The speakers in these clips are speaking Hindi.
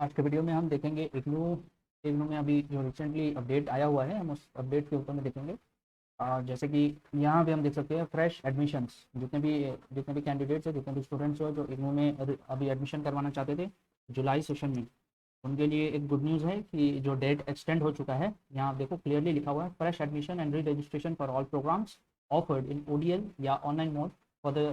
आज के वीडियो में हम देखेंगे इग्नू इग्नू में अभी जो रिसेंटली अपडेट आया हुआ है हम उस अपडेट के ऊपर में देखेंगे। जैसे कि यहाँ पे हम देख सकते हैं फ्रेश एडमिशन्स जितने भी कैंडिडेट्स हैं, जितने भी स्टूडेंट्स हो जो इग्नू में अभी एडमिशन करवाना चाहते थे जुलाई सेशन में, उनके लिए एक गुड न्यूज़ है कि जो डेट एक्सटेंड हो चुका है। यहाँ आप देखो क्लियरली लिखा हुआ है fresh admission and re registration for all programmes offered in ODL या online mode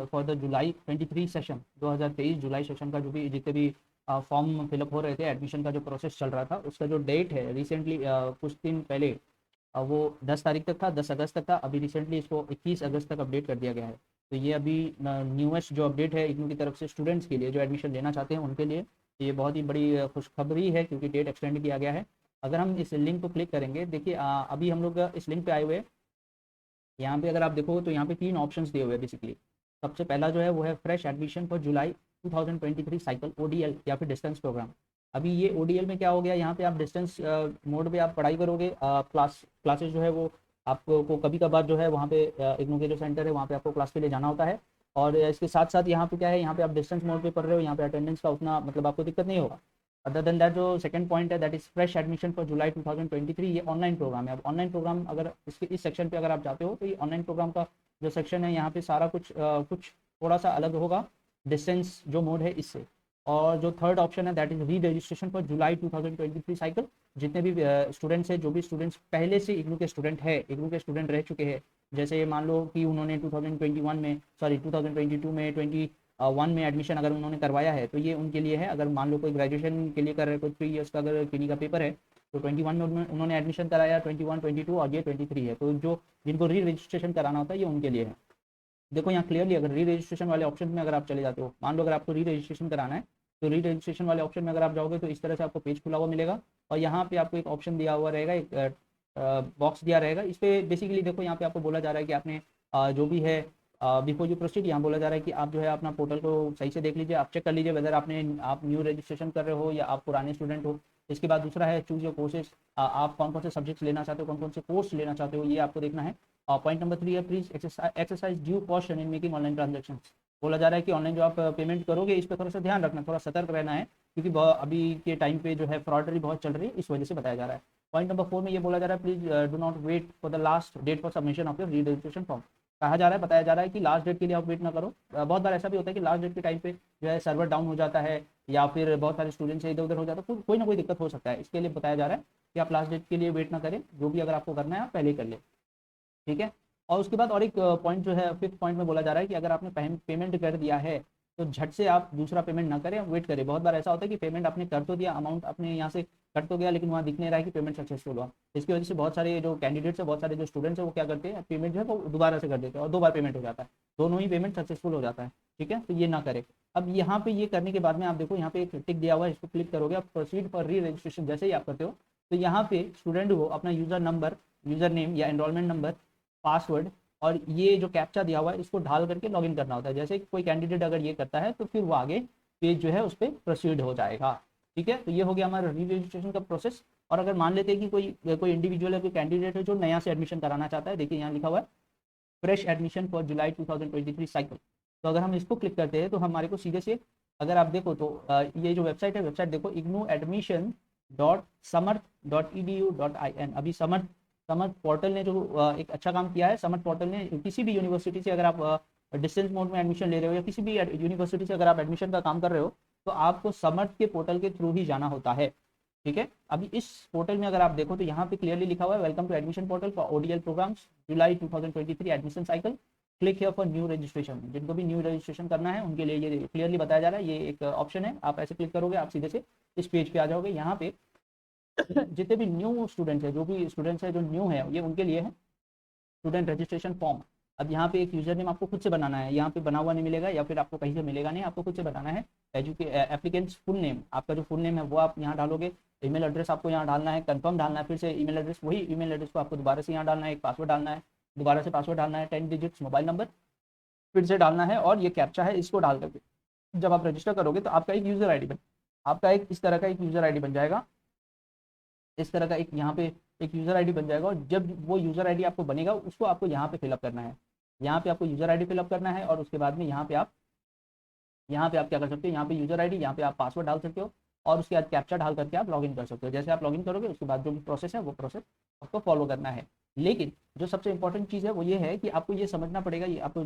for the July 23 session. 2023 जुलाई सेशन का जो भी जितने भी फॉर्म फिलअप हो रहे थे, एडमिशन का जो प्रोसेस चल रहा था, उसका जो डेट है रिसेंटली कुछ दिन पहले वो 10 तारीख तक था, 10 अगस्त तक था। अभी रिसेंटली इसको 21 अगस्त तक अपडेट कर दिया गया है। तो ये अभी न्यूएस्ट जो अपडेट है इग्नू की तरफ से स्टूडेंट्स के लिए जो एडमिशन लेना चाहते हैं उनके लिए ये बहुत ही बड़ी खुशखबरी है, क्योंकि डेट एक्सटेंड किया गया है। अगर हम इस लिंक को क्लिक करेंगे, देखिए अभी हम लोग इस लिंक पे आए हुए हैं। यहाँ पे अगर आप देखो तो यहाँ पे 3 ऑप्शंस दिए हुए हैं बेसिकली। सबसे पहला जो है वो है fresh admission for July 2023 cycle ODL या फिर डिस्टेंस प्रोग्राम। अभी ये ओडीएल में क्या हो गया, यहाँ पे आप डिस्टेंस मोड पे आप पढ़ाई करोगे। क्लासेस जो है वो आपको कभी कभार जो है वहाँ पे इग्नू के जो सेंटर है वहाँ पे आपको क्लास के लिए जाना होता है। और इसके साथ साथ यहाँ पे क्या है, यहाँ पे आप डिस्टेंस मोड पे पढ़ रहे हो, यहाँ पे अटेंडेंस का उतना मतलब आपको दिक्कत नहीं होगा। अदर देन दैट जो सेकंड पॉइंट है that is fresh admission for जुलाई 2023, ये ऑनलाइन प्रोग्राम है। अब ऑनलाइन प्रोग्राम अगर इसके इस सेक्शन पे अगर आप जाते हो तो ये ऑनलाइन प्रोग्राम का जो सेक्शन है यहाँ पे सारा कुछ थोड़ा सा अलग होगा डिस्टेंस जो मोड है इससे। और जो थर्ड ऑप्शन है दैट इज री रजिस्ट्रेशन फॉर जुलाई 2023 साइकिल। जितने भी स्टूडेंट्स हैं, जो भी स्टूडेंट्स पहले से इग्नू के स्टूडेंट है, इग्नू के स्टूडेंट रह चुके हैं, जैसे मान लो कि उन्होंने 2021 में, सॉरी 2022 में 21 में एडमिशन अगर उन्होंने करवाया है तो ये उनके लिए है। अगर मान लो कोई ग्रेजुएशन के लिए कर रहे हैं, कोई 3 ईयर्स का अगर किन्हीं का पेपर है, तो 21 में उन्होंने एडमिशन कराया, 21, 22 और ये 23 है, तो जो जिनको री रजिस्ट्रेशन कराना होता है ये उनके लिए है। देखो यहाँ क्लियरली अगर री रजिस्ट्रेशन वाले ऑप्शन में अगर आप चले जाते हो, मान लो अगर आपको री रजिस्ट्रेशन कराना है, तो री रजिस्ट्रेशन वाले ऑप्शन में अगर आप जाओगे तो इस तरह से आपको पेज खुला हुआ मिलेगा। और यहाँ पे आपको एक ऑप्शन दिया हुआ रहेगा, एक बॉक्स दिया रहेगा। इस पर बेसिकली देखो यहाँ पे आपको बोला जा रहा है कि आपने जो भी है बिफोर यू प्रोसीड, यहाँ बोला जा रहा है कि आप जो है अपना पोर्टल को सही से देख लीजिए, आप चेक कर लीजिए वेदर आप न्यू रजिस्ट्रेशन कर रहे हो या आप पुराने स्टूडेंट हो। इसके बाद दूसरा है चूज योर कोर्सेज, आप कौन कौन से सब्जेक्ट्स लेना चाहते हो, कौन कौन से कोर्स लेना चाहते हो, ये आपको देखना है। पॉइंट नंबर 3 है please exercise due caution in making online transaction. बोला जा रहा है कि ऑनलाइन जो आप पेमेंट करोगे इस पर थोड़ा सा ध्यान रखना, थोड़ा सतर्क रहना है, क्योंकि अभी के टाइम पे जो है फ्रॉडरी बहुत चल रही है, इस वजह से बताया जा रहा है। पॉइंट नंबर 4 में ये बोला जा रहा है please do not wait for the last date for submission of your re registration form. कहा जा रहा है, बताया जा रहा है कि लास्ट डेट के लिए आप वेट ना करो। बहुत बार ऐसा भी होता है कि लास्ट डेट के टाइम पे जो है सर्वर डाउन हो जाता है, या फिर बहुत सारे स्टूडेंट्स इधर उधर हो जाता है, कोई ना कोई दिक्कत हो सकता है। इसके लिए बताया जा रहा है कि आप लास्ट डेट के लिए वेट ना करें, जो भी अगर आपको करना है आप पहले ही कर ले, ठीक है। और उसके बाद और एक पॉइंट जो है फिफ्थ पॉइंट में बोला जा रहा है कि अगर आपने पेमेंट कर दिया है तो झट से आप दूसरा पेमेंट ना करें, वेट करें। बहुत बार ऐसा होता है कि पेमेंट आपने कर तो दिया, अमाउंट अपने यहाँ से कट तो गया, लेकिन वहाँ दिख नहीं रहा है कि पेमेंट सक्सेसफुल हुआ। इसकी वजह से बहुत सारे जो कैंडिडेट्स है, बहुत सारे जो स्टूडेंट्स है, वो क्या करते हैं, पेमेंट जो है वो दोबारा से कर देते हैं और 2 बार पेमेंट हो जाता है, दोनों ही पेमेंट सक्सेसफुल हो जाता है, ठीक है। तो ये ना करें। अब यहाँ पे ये करने के बाद में आप देखो यहाँ पे एक टिक दिया हुआ है, इसको क्लिक करोगे आप प्रोसीड फॉर री रजिस्ट्रेशन जैसे ही आप करते हो, तो यहाँ पे स्टूडेंट को अपना यूजर नंबर, यूजर नेम या एनरोलमेंट नंबर, पासवर्ड और ये जो कैप्चा दिया हुआ है इसको ढाल करके लॉगिन करना होता है। जैसे कोई कैंडिडेट अगर ये करता है तो फिर वो आगे पेज जो है उस पर प्रोसीड हो जाएगा, ठीक है। तो ये हो गया हमारा री रजिस्ट्रेशन का प्रोसेस। और अगर मान लेते हैं कि कोई कोई इंडिविजुअल है, कोई कैंडिडेट है जो नया से एडमिशन कराना चाहता है, देखिए यहाँ लिखा हुआ है fresh admission for July 2023 cycle. तो अगर हम इसको क्लिक करते हैं तो हमारे को सीधे से, अगर आप देखो तो ये जो वेबसाइट है, वेबसाइट देखो IGNOU admission dot Samarth dot E D U dot I N. अभी समर्थ समर्थ पोर्टल ने जो एक अच्छा काम किया है, समर्थ पोर्टल ने किसी भी यूनिवर्सिटी से अगर आप डिस्टेंस मोड में एडमिशन ले रहे हो या किसी भी यूनिवर्सिटी से अगर आप एडमिशन का काम कर रहे हो, तो आपको समर्थ के पोर्टल के थ्रू ही जाना होता है, ठीक है। अभी इस पोर्टल में अगर आप देखो तो यहाँ पे क्लियरली लिखा हुआ है welcome to admission portal for ODL programs July 2023 admission cycle, click here for new registration. जिनको भी न्यू रजिस्ट्रेशन करना है उनके लिए ये क्लियरली बताया जा रहा है, ये एक ऑप्शन है। आप ऐसे क्लिक करोगे आप सीधे से इस पेज पे आ जाओगे। यहाँ पे जितने भी न्यू स्टूडेंट्स है, जो भी स्टूडेंट्स है जो न्यू है, ये उनके लिए है स्टूडेंट रजिस्ट्रेशन फॉर्म। अब यहाँ पे एक यूजर नेम आपको खुद से बनाना है, यहाँ पे बना हुआ नहीं मिलेगा या फिर आपको कहीं से मिलेगा नहीं, आपको खुद से बनाना है। एप्लीकेंट्स फुल नेम, आपका जो फुल नेम है वो आप यहाँ डालोगे, ईमेल एड्रेस आपको यहाँ डालना है, कंफर्म डालना है, फिर से ईमेल एड्रेस, वही ईमेल एड्रेस को आपको दोबारा से यहाँ डालना है, एक पासवर्ड डालना है, दोबारा से पासवर्ड डालना है, 10 डिजिट्स मोबाइल नंबर फिर से डालना है, और ये कैप्चा है इसको डाल करके जब आप रजिस्टर करोगे तो आपका एक यूजर आईडी बन आपका एक इस तरह का एक यूजर आईडी बन जाएगा। इस तरह का एक यहाँ पे एक यूजर आईडी बन जाएगा, और जब वो यूजर आईडी आपको बनेगा उसको आपको यहाँ पे फिलअप करना है। यहाँ पे आपको यूजर आईडी फिलअप करना है और उसके बाद में यहाँ पे आप क्या कर सकते हो, यहाँ पे यूजर आईडी, यहाँ पे आप पासवर्ड डाल सकते हो। और उसके बाद कैप्चा डाल करके आप लॉगिन कर सकते हो। जैसे आप लॉगिन करोगे उसके बाद जो भी प्रोसेस है वो प्रोसेस आपको फॉलो करना है। लेकिन जो सबसे इंपॉर्टेंट चीज़ है वो ये है कि आपको ये समझना पड़ेगा, ये आपको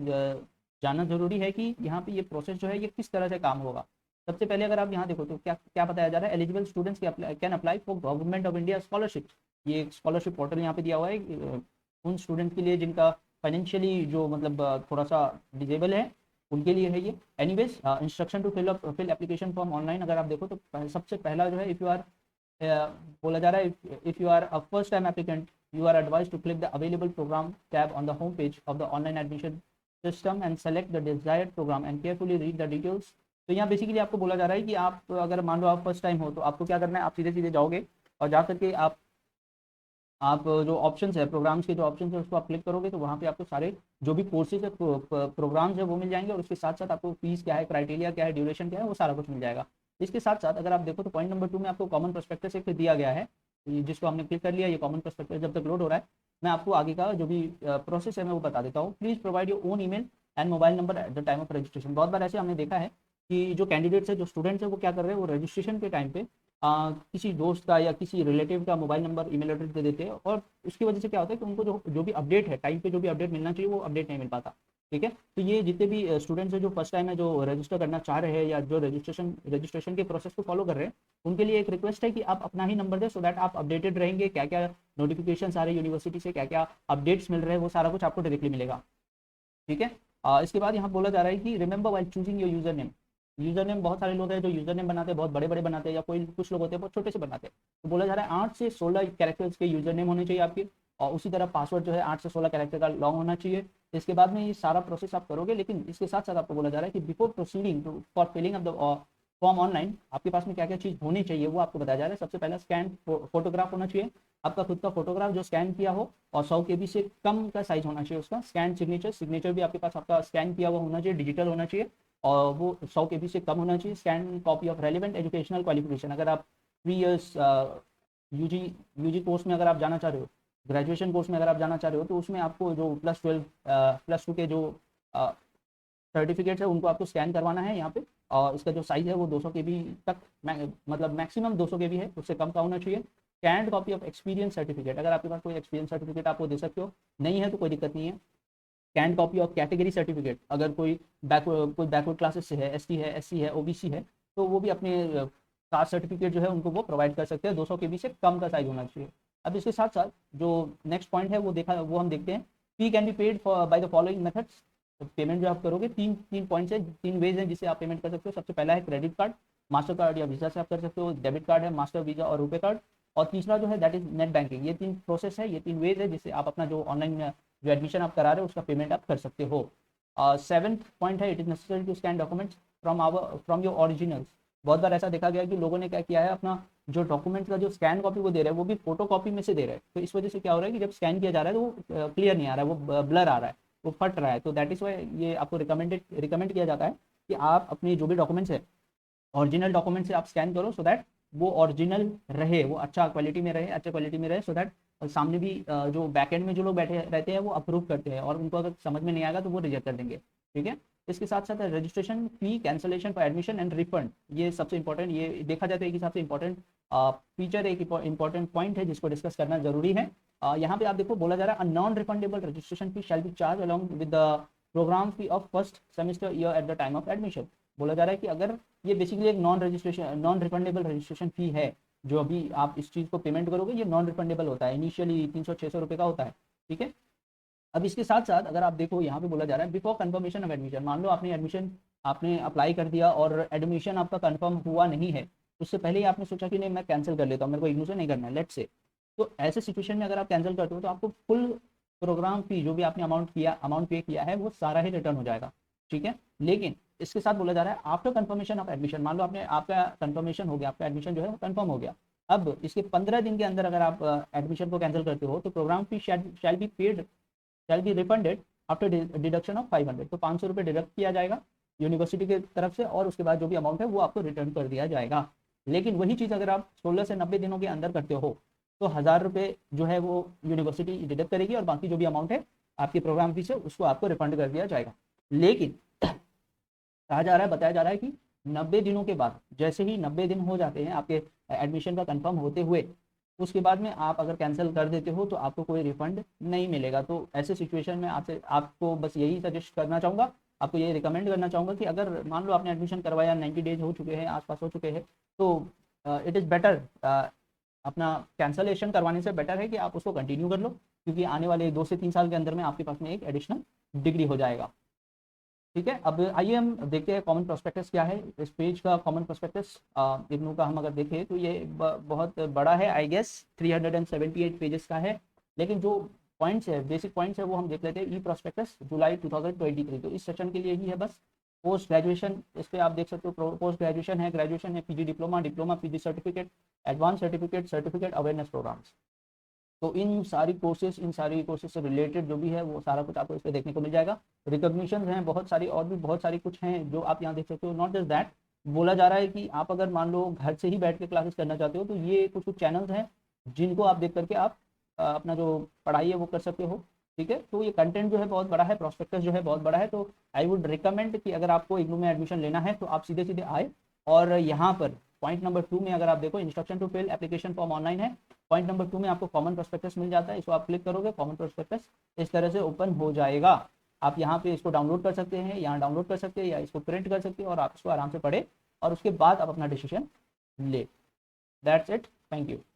जानना जरूरी है कि यहाँ पे ये प्रोसेस जो है ये किस तरह से काम होगा। सबसे पहले अगर आप यहाँ देखो तो क्या क्या बताया जा रहा है, eligible students can apply for government of India scholarship. ये एक स्कॉलरशिप पोर्टल यहाँ पे दिया हुआ है उन स्टूडेंट के लिए जिनका फाइनेंशियली जो मतलब थोड़ा सा डिजेबल है उनके लिए है ये। Anyways instruction to fill application form online. अगर आप देखो तो सबसे पहला जो है इफ़ यू आर बोला जा रहा है if you are a first time applicant you are advised to click the available program tab on the home page of the online admission system and select the desired program and carefully read the details। तो यहाँ बेसिकली आपको बोला जा रहा है कि आप अगर मान लो आप फर्स्ट टाइम हो तो आपको क्या करना है, आप सीधे सीधे जाओगे और जा करके आप जो ऑप्शंस है प्रोग्राम्स के जो ऑप्शंस है उसको आप क्लिक करोगे तो वहाँ पे आपको सारे जो भी कोर्सेज है प्रोग्राम्स है वो मिल जाएंगे और उसके साथ साथ आपको फीस क्या है, क्राइटेरिया क्या है, ड्यूरेशन क्या है, वो सारा कुछ मिल जाएगा। इसके साथ साथ अगर आप देखो तो पॉइंट नंबर 2 में आपको कॉमन प्रोस्पेक्टस एक दिया गया है जिसको हमने क्लिक कर लिया। ये कॉमन प्रोस्पेक्टस जब तक लोड हो रहा है मैं आपको आगे का जो भी प्रोसेस है मैं वो बता देता हूँ। Please provide your own email and mobile number eight the time of registration. बहुत बार ऐसे हमने देखा है कि जो कैंडिडेट्स है जो स्टूडेंट्स है वो क्या कर रहे हैं, वो रजिस्ट्रेशन के टाइम पे किसी दोस्त का या किसी रिलेटिव का मोबाइल नंबर ईमेल एड्रेस दे देते हैं और उसकी वजह से क्या होता है कि उनको जो भी अपडेट है टाइम पे जो भी अपडेट मिलना चाहिए वो अपडेट नहीं मिल पाता। ठीक है, तो ये जितने भी स्टूडेंट्स हैं जो फर्स्ट टाइम है जो रजिस्टर करना चाह रहे हैं या जो रजिस्ट्रेशन के प्रोसेस को फॉलो कर रहे हैं उनके लिए एक रिक्वेस्ट है कि आप अपना ही नंबर दें सो दैट आप अपडेटेड रहेंगे, क्या क्या नोटिफिकेशन आ रहे हैं यूनिवर्सिटी से, क्या क्या अपडेट्स मिल रहे हैं, वो सारा कुछ आपको डायरेक्टली मिलेगा। ठीक है, इसके बाद यहाँ बोला जा रहा है कि remember while choosing your user name. User name बहुत सारे लोग हैं जो यूजर नेम बनाते हैं, बहुत बड़े बड़े बनाते हैं या कोई कुछ लोग होते हैं बहुत छोटे से बनाते हैं। तो बोला जा रहा है 8 से 16 कैरेक्टर्स के यूजर नेम होने चाहिए आपके और उसी तरह पासवर्ड जो है 8 से 16 कैरेक्टर का लॉन्ग होना चाहिए। इसके बाद में ये सारा प्रोसेस आप करोगे, लेकिन इसके साथ साथ आपको बोला जा रहा है कि before proceeding for filling of the form online आपके पास में क्या क्या चीज़ होनी चाहिए वो आपको बताया जा रहा है। सबसे पहला स्कैन फोटोग्राफ होना चाहिए, आपका खुद का फोटोग्राफ जो स्कैन किया हो और 100 KB से कम का साइज होना चाहिए उसका। स्कैन सिग्नेचर भी आपके पास आपका स्कैन किया हुआ होना चाहिए, डिजिटल होना चाहिए और वो 100 KB से कम होना चाहिए। Scan copy of relevant educational qualification. अगर आप 3 इयर्स यूजी कोर्स में अगर आप जाना चाह रहे हो, ग्रेजुएशन कोर्स में अगर आप जाना चाह रहे हो तो उसमें आपको जो +2 के जो सर्टिफिकेट्स है उनको आपको स्कैन करवाना है यहाँ पे। और इसका जो साइज़ है वो 200 KB तक मतलब मैक्सिमम 200 KB है, उससे कम का होना चाहिए। Scanned copy of experience certificate. अगर आपके पास कोई एक्सपीरियंस सर्टिफिकेट आप वो दे सकते हो, नहीं है तो कोई दिक्कत नहीं है। Scanned copy of category certificate. अगर कोई बैकवर्ड क्लासेस से है, ST है, SC है, OBC है तो वो भी अपने कास्ट सर्टिफिकेट जो है उनको वो प्रोवाइड कर सकते हैं। 200 KB से कम का साइज होना चाहिए। अब इसके साथ साथ जो नेक्स्ट पॉइंट है वो हम देखते हैं। Fee can be paid by the following methods. Payment जो आप करोगे तीन पॉइंट्स है, 3 वेज हैं जिससे आप पेमेंट कर सकते हो। सबसे पहला है क्रेडिट कार्ड, मास्टर कार्ड या वीजा से आप कर सकते हो। डेबिट कार्ड है, मास्टर, वीजा और रुपे कार्ड। और तीसरा जो है दैट इज नेट बैंकिंग। ये 3 प्रोसेस है, ये 3 वेज है जिससे आप अपना जो ऑनलाइन जो एडमिशन आप करा रहे हो उसका पेमेंट आप कर सकते हो। 7th पॉइंट है it is necessary to scan documents from your originals. बहुत बार ऐसा देखा गया कि लोगों ने क्या किया है, अपना जो डॉक्यूमेंट्स का जो स्कैन कॉपी वो दे रहे हैं वो भी फोटो कॉपी में से दे रहे हैं। तो इस वजह से क्या हो रहा है कि जब स्कैन किया जा रहा है तो वो क्लियर नहीं आ रहा है, वो ब्लर आ रहा है, वो फट रहा है। तो दैट इज वाई ये आपको रिकमेंड किया जाता है कि आप अपनी जो भी डॉक्यूमेंट्स है ओरिजिनल डॉक्यूमेंट से आप स्कैन करो सो दैट वो ओरिजिनल रहे, वो अच्छा क्वालिटी में रहे सो दैट सामने भी जो बैकएंड में जो लोग बैठे रहते हैं वो अप्रूव करते हैं और उनको अगर समझ में नहीं आएगा तो वो रिजेक्ट कर देंगे। ठीक है, इसके साथ साथ registration fee, cancellation for admission and refund. ये सबसे इंपॉर्टेंट, ये देखा जाता है कि सबसे इंपॉर्टेंट फीचर, एक इंपॉर्टेंट पॉइंट है जिसको डिस्कस करना जरूरी है। यहाँ पे आप देखो बोला जा रहा है non refundable registration fee shall be charge along with the program fee of first semester year at the time of admission. बोला जा रहा है कि अगर ये बेसिकली एक नॉन रिफंडेबल रजिस्ट्रेशन फी है, जो अभी आप इस चीज़ को पेमेंट करोगे ये नॉन रिफंडेबल होता है, इनिशियली 300-600 रुपये का होता है। ठीक है, अब इसके साथ साथ अगर आप देखो यहाँ पे बोला जा रहा है बिफोर कंफर्मेशन ऑफ एडमिशन। मान लो आपने अप्लाई कर दिया और एडमिशन आपका कंफर्म हुआ नहीं है, उससे पहले ही आपने सोचा कि नहीं मैं कैंसिल कर लेता हूँ, मेरे को इग्नू से नहीं करना है, लेट्स से। तो ऐसे सिचुएशन में अगर आप कैंसिल करते हो तो आपको फुल प्रोग्राम फी जो भी आपने अमाउंट पे किया है वो सारा ही रिटर्न हो जाएगा। ठीक है, लेकिन इसके साथ बोला जा रहा है आफ्टर कंफर्मेशन ऑफ एडमिशन। मान लो आपका कंफर्मेशन हो गया, आपका एडमिशन जो है कंफर्म हो गया। अब इसके 15 दिन के अंदर अगर आप एडमिशन को कैंसिल करते हो तो program fee shall be refunded after deduction of 500। तो 500 रुपये डिडक्ट किया जाएगा यूनिवर्सिटी की तरफ से और उसके बाद जो भी अमाउंट है वो आपको रिटर्न कर दिया जाएगा। लेकिन वही चीज़ अगर आप 16 से 90 दिनों के अंदर करते हो तो 1000 रुपये जो है वो यूनिवर्सिटी डिडक्ट करेगी और बाकी जो भी अमाउंट है आपकी प्रोग्राम फीस है उसको आपको रिफंड कर दिया जाएगा। लेकिन बताया जा रहा है कि 90 दिनों के बाद, जैसे ही 90 दिन हो जाते हैं आपके एडमिशन का कंफर्म होते हुए, उसके बाद में आप अगर कैंसिल कर देते हो तो आपको कोई रिफंड नहीं मिलेगा। तो ऐसे सिचुएशन में आपसे आपको बस यही सजेस्ट करना चाहूँगा, आपको ये रिकमेंड करना चाहूँगा कि अगर मान लो आपने एडमिशन करवाया, 90 डेज हो चुके हैं, आसपास हो चुके हैं, तो इट इज़ बेटर, अपना कैंसलेशन करवाने से बेटर है कि आप उसको कंटिन्यू कर लो, क्योंकि आने वाले 2 से 3 साल के अंदर में आपके पास में एक एडिशनल डिग्री हो जाएगा। ठीक है, अब आइए हम देखते हैं कॉमन प्रोस्पेक्टस क्या है। इस पेज का कॉमन प्रोस्पेक्टस इग्नू का हम अगर देखें तो ये बहुत बड़ा है, आई गेस 378 पेजेस का है। लेकिन जो पॉइंट्स है, बेसिक पॉइंट्स है, वो हम देख लेते हैं। ई प्रोस्पेक्टस जुलाई 2023, तो इस सेशन के लिए ही है बस। पोस्ट ग्रेजुएशन, इस पर आप देख सकते हो, पोस्ट ग्रेजुएशन है, ग्रेजुएशन है, PG diploma, diploma PG certificate, advance certificate, certificate awareness programs. तो इन सारी कोर्सेज से रिलेटेड जो भी है वो सारा कुछ आपको इस पर देखने को मिल जाएगा। रिकॉग्निशन हैं बहुत सारी, और भी बहुत सारी कुछ हैं जो आप यहाँ देख सकते हो। नॉट जस्ट दैट, बोला जा रहा है कि आप अगर मान लो घर से ही बैठ के क्लासेस करना चाहते हो, तो ये कुछ कुछ चैनल्स हैं जिनको आप देख करके आप अपना जो पढ़ाई है वो कर सकते हो। ठीक है, तो ये कंटेंट जो है बहुत बड़ा है, प्रोस्पेक्टस जो है बहुत बड़ा है। तो आई वुड रिकमेंड कि अगर आपको इग्नू में एडमिशन लेना है तो आप सीधे सीधे आए। और यहाँ पर पॉइंट नंबर 2 में अगर आप देखो, instruction to fill application form online है। पॉइंट नंबर 2 में आपको कॉमन प्रोस्पेक्टस मिल जाता है, इसको आप क्लिक करोगे, कॉमन प्रोस्पेक्टस इस तरह से ओपन हो जाएगा। आप यहाँ पे इसको डाउनलोड कर सकते हैं, यहाँ डाउनलोड कर सकते हैं, या इसको प्रिंट कर सकते हैं और आप इसको आराम से पढ़े और उसके बाद आप अपना डिसीजन ले। That's it, thank you.